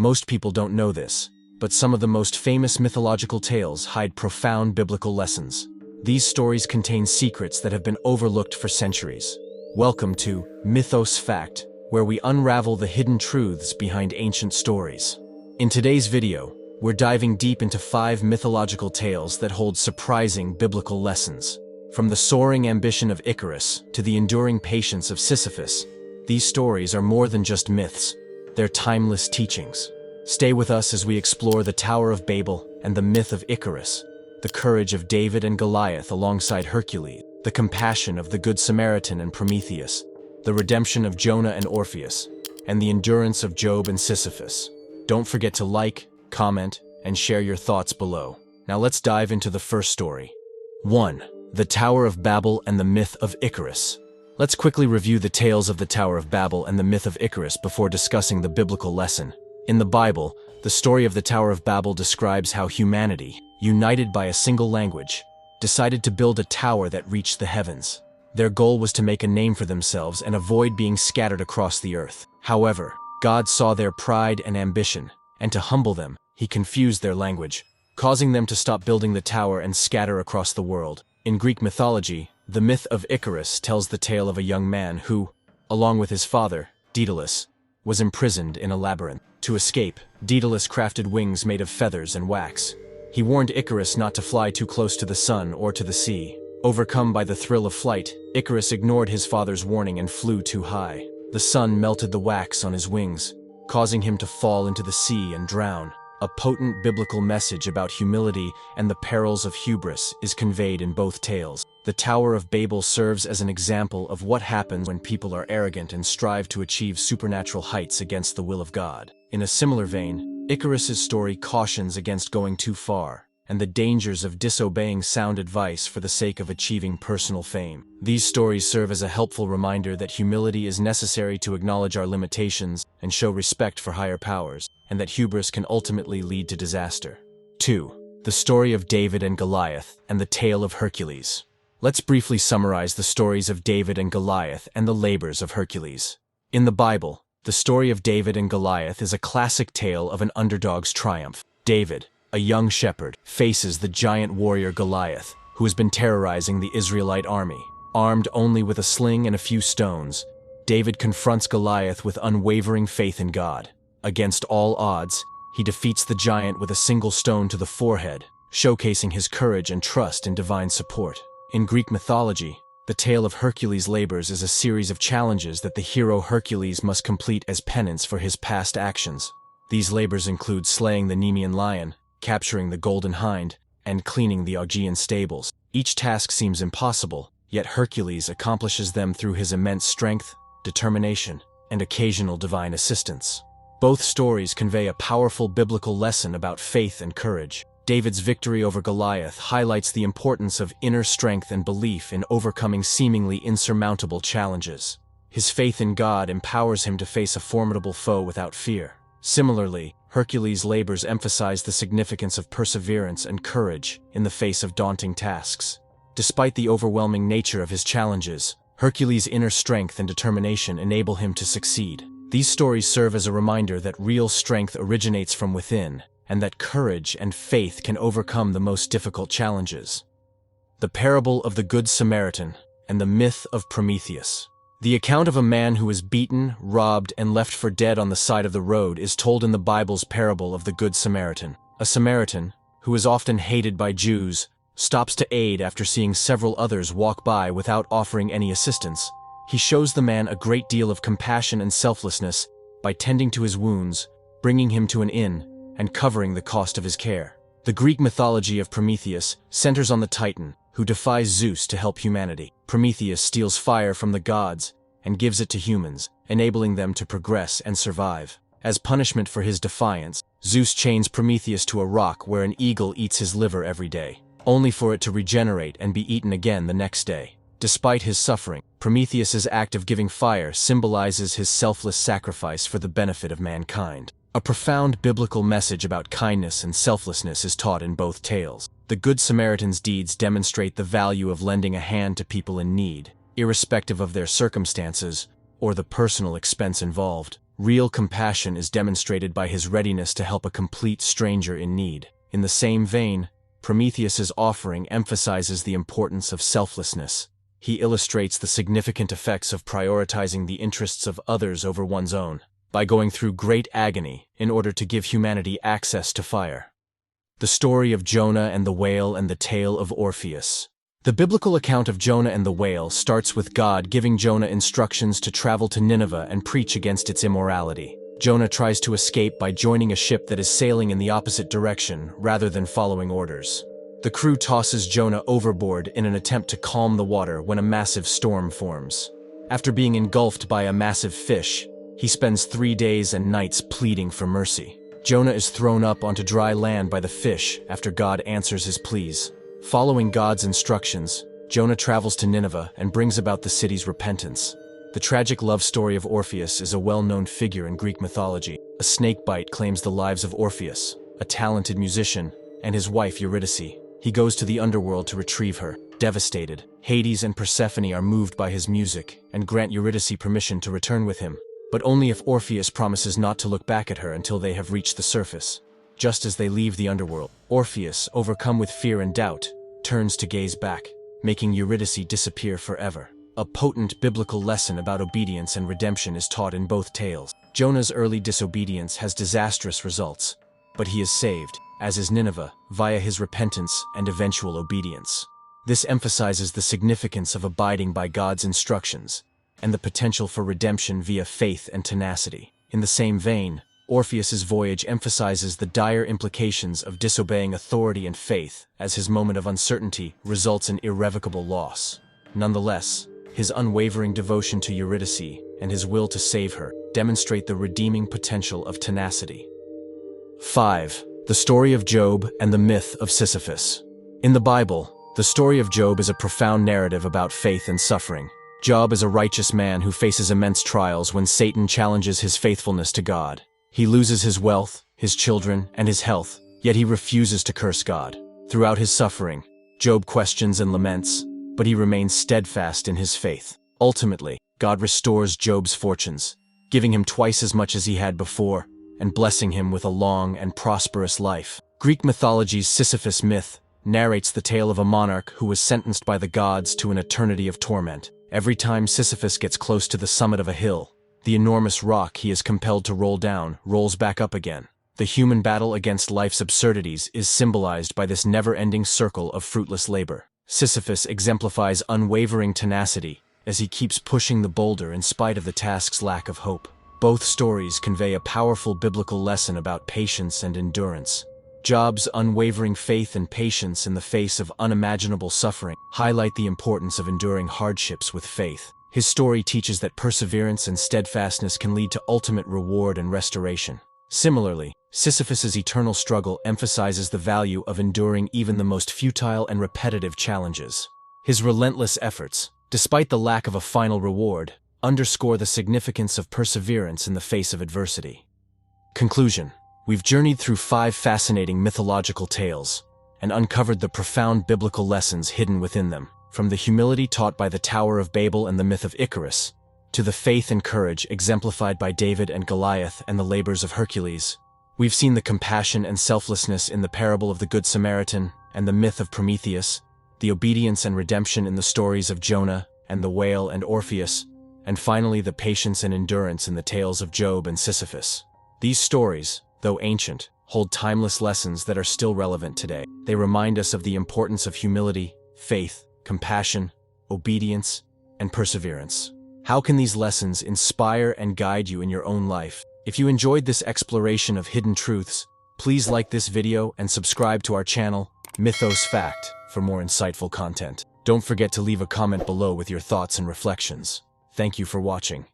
Most people don't know this, but some of the most famous mythological tales hide profound biblical lessons. These stories contain secrets that have been overlooked for centuries. Welcome to Mythos Fact, where we unravel the hidden truths behind ancient stories. In today's video, we're diving deep into 5 mythological tales that hold surprising biblical lessons. From the soaring ambition of Icarus to the enduring patience of Sisyphus, these stories are more than just myths. They're timeless teachings. Stay with us as we explore the Tower of Babel and the myth of Icarus, the courage of David and Goliath alongside Hercules, the compassion of the Good Samaritan and Prometheus, the redemption of Jonah and Orpheus, and the endurance of Job and Sisyphus. Don't forget to like, comment, and share your thoughts below. Now let's dive into the first story. 1. The Tower of Babel and the myth of Icarus. Let's quickly review the tales of the Tower of Babel and the myth of Icarus before discussing the biblical lesson. In the Bible, the story of the Tower of Babel describes how humanity, united by a single language, decided to build a tower that reached the heavens. Their goal was to make a name for themselves and avoid being scattered across the earth. However, God saw their pride and ambition, and to humble them, he confused their language, causing them to stop building the tower and scatter across the world. In Greek mythology, the myth of Icarus tells the tale of a young man who, along with his father, Daedalus, was imprisoned in a labyrinth. To escape, Daedalus crafted wings made of feathers and wax. He warned Icarus not to fly too close to the sun or to the sea. Overcome by the thrill of flight, Icarus ignored his father's warning and flew too high. The sun melted the wax on his wings, causing him to fall into the sea and drown. A potent biblical message about humility and the perils of hubris is conveyed in both tales. The Tower of Babel serves as an example of what happens when people are arrogant and strive to achieve supernatural heights against the will of God. In a similar vein, Icarus's story cautions against going too far and the dangers of disobeying sound advice for the sake of achieving personal fame. These stories serve as a helpful reminder that humility is necessary to acknowledge our limitations and show respect for higher powers, and that hubris can ultimately lead to disaster. 2. The story of David and Goliath and the tale of Hercules. Let's briefly summarize the stories of David and Goliath and the labors of Hercules. In the Bible, the story of David and Goliath is a classic tale of an underdog's triumph. David, a young shepherd, faces the giant warrior Goliath, who has been terrorizing the Israelite army. Armed only with a sling and a few stones, David confronts Goliath with unwavering faith in God. Against all odds, he defeats the giant with a single stone to the forehead, showcasing his courage and trust in divine support. In Greek mythology, the tale of Hercules' labors is a series of challenges that the hero Hercules must complete as penance for his past actions. These labors include slaying the Nemean lion, capturing the golden hind, and cleaning the Augean stables. Each task seems impossible, yet Hercules accomplishes them through his immense strength, determination, and occasional divine assistance. Both stories convey a powerful biblical lesson about faith and courage. David's victory over Goliath highlights the importance of inner strength and belief in overcoming seemingly insurmountable challenges. His faith in God empowers him to face a formidable foe without fear. Similarly, Hercules' labors emphasize the significance of perseverance and courage in the face of daunting tasks. Despite the overwhelming nature of his challenges, Hercules' inner strength and determination enable him to succeed. These stories serve as a reminder that real strength originates from within, and that courage and faith can overcome the most difficult challenges. The parable of the Good Samaritan and the myth of Prometheus. The account of a man who was beaten, robbed, and left for dead on the side of the road is told in the Bible's parable of the Good Samaritan. A Samaritan, who is often hated by Jews, stops to aid after seeing several others walk by without offering any assistance. He shows the man a great deal of compassion and selflessness by tending to his wounds, bringing him to an inn, and covering the cost of his care. The Greek mythology of Prometheus centers on the Titan, who defies Zeus to help humanity. Prometheus steals fire from the gods and gives it to humans, enabling them to progress and survive. As punishment for his defiance, Zeus chains Prometheus to a rock where an eagle eats his liver every day, only for it to regenerate and be eaten again the next day. Despite his suffering, Prometheus's act of giving fire symbolizes his selfless sacrifice for the benefit of mankind. A profound biblical message about kindness and selflessness is taught in both tales. The Good Samaritan's deeds demonstrate the value of lending a hand to people in need, irrespective of their circumstances or the personal expense involved. Real compassion is demonstrated by his readiness to help a complete stranger in need. In the same vein, Prometheus's offering emphasizes the importance of selflessness. He illustrates the significant effects of prioritizing the interests of others over one's own, by going through great agony in order to give humanity access to fire. The story of Jonah and the whale and the tale of Orpheus. The biblical account of Jonah and the whale starts with God giving Jonah instructions to travel to Nineveh and preach against its immorality. Jonah tries to escape by joining a ship that is sailing in the opposite direction rather than following orders. The crew tosses Jonah overboard in an attempt to calm the water when a massive storm forms. After being engulfed by a massive fish, he spends 3 days and nights pleading for mercy. Jonah is thrown up onto dry land by the fish after God answers his pleas. Following God's instructions, Jonah travels to Nineveh and brings about the city's repentance. The tragic love story of Orpheus is a well-known figure in Greek mythology. A snake bite claims the lives of Orpheus, a talented musician, and his wife Eurydice. He goes to the underworld to retrieve her. Devastated, Hades and Persephone are moved by his music and grant Eurydice permission to return with him, but only if Orpheus promises not to look back at her until they have reached the surface. Just as they leave the underworld, Orpheus, overcome with fear and doubt, turns to gaze back, making Eurydice disappear forever. A potent biblical lesson about obedience and redemption is taught in both tales. Jonah's early disobedience has disastrous results, but he is saved, as is Nineveh, via his repentance and eventual obedience. This emphasizes the significance of abiding by God's instructions and the potential for redemption via faith and tenacity. In the same vein, Orpheus's voyage emphasizes the dire implications of disobeying authority and faith, as his moment of uncertainty results in irrevocable loss. Nonetheless, his unwavering devotion to Eurydice and his will to save her demonstrate the redeeming potential of tenacity. 5. The story of Job and the myth of Sisyphus. In the Bible, the story of Job is a profound narrative about faith and suffering. Job is a righteous man who faces immense trials when Satan challenges his faithfulness to God. He loses his wealth, his children, and his health, yet he refuses to curse God. Throughout his suffering, Job questions and laments, but he remains steadfast in his faith. Ultimately, God restores Job's fortunes, giving him twice as much as he had before, and blessing him with a long and prosperous life. Greek mythology's Sisyphus myth narrates the tale of a monarch who was sentenced by the gods to an eternity of torment. Every time Sisyphus gets close to the summit of a hill, the enormous rock he is compelled to roll down rolls back up again. The human battle against life's absurdities is symbolized by this never-ending circle of fruitless labor. Sisyphus exemplifies unwavering tenacity as he keeps pushing the boulder in spite of the task's lack of hope. Both stories convey a powerful biblical lesson about patience and endurance. Job's unwavering faith and patience in the face of unimaginable suffering highlight the importance of enduring hardships with faith. His story teaches that perseverance and steadfastness can lead to ultimate reward and restoration. Similarly, Sisyphus's eternal struggle emphasizes the value of enduring even the most futile and repetitive challenges. His relentless efforts, despite the lack of a final reward, underscore the significance of perseverance in the face of adversity. Conclusion. We've journeyed through 5 fascinating mythological tales and uncovered the profound biblical lessons hidden within them. From the humility taught by the Tower of Babel and the myth of Icarus, to the faith and courage exemplified by David and Goliath and the labors of Hercules, we've seen the compassion and selflessness in the parable of the Good Samaritan and the myth of Prometheus, the obedience and redemption in the stories of Jonah and the whale and Orpheus, and finally the patience and endurance in the tales of Job and Sisyphus. These stories, though ancient, hold timeless lessons that are still relevant today. They remind us of the importance of humility, faith, compassion, obedience, and perseverance. How can these lessons inspire and guide you in your own life? If you enjoyed this exploration of hidden truths, please like this video and subscribe to our channel, Mythos Fact, for more insightful content. Don't forget to leave a comment below with your thoughts and reflections. Thank you for watching.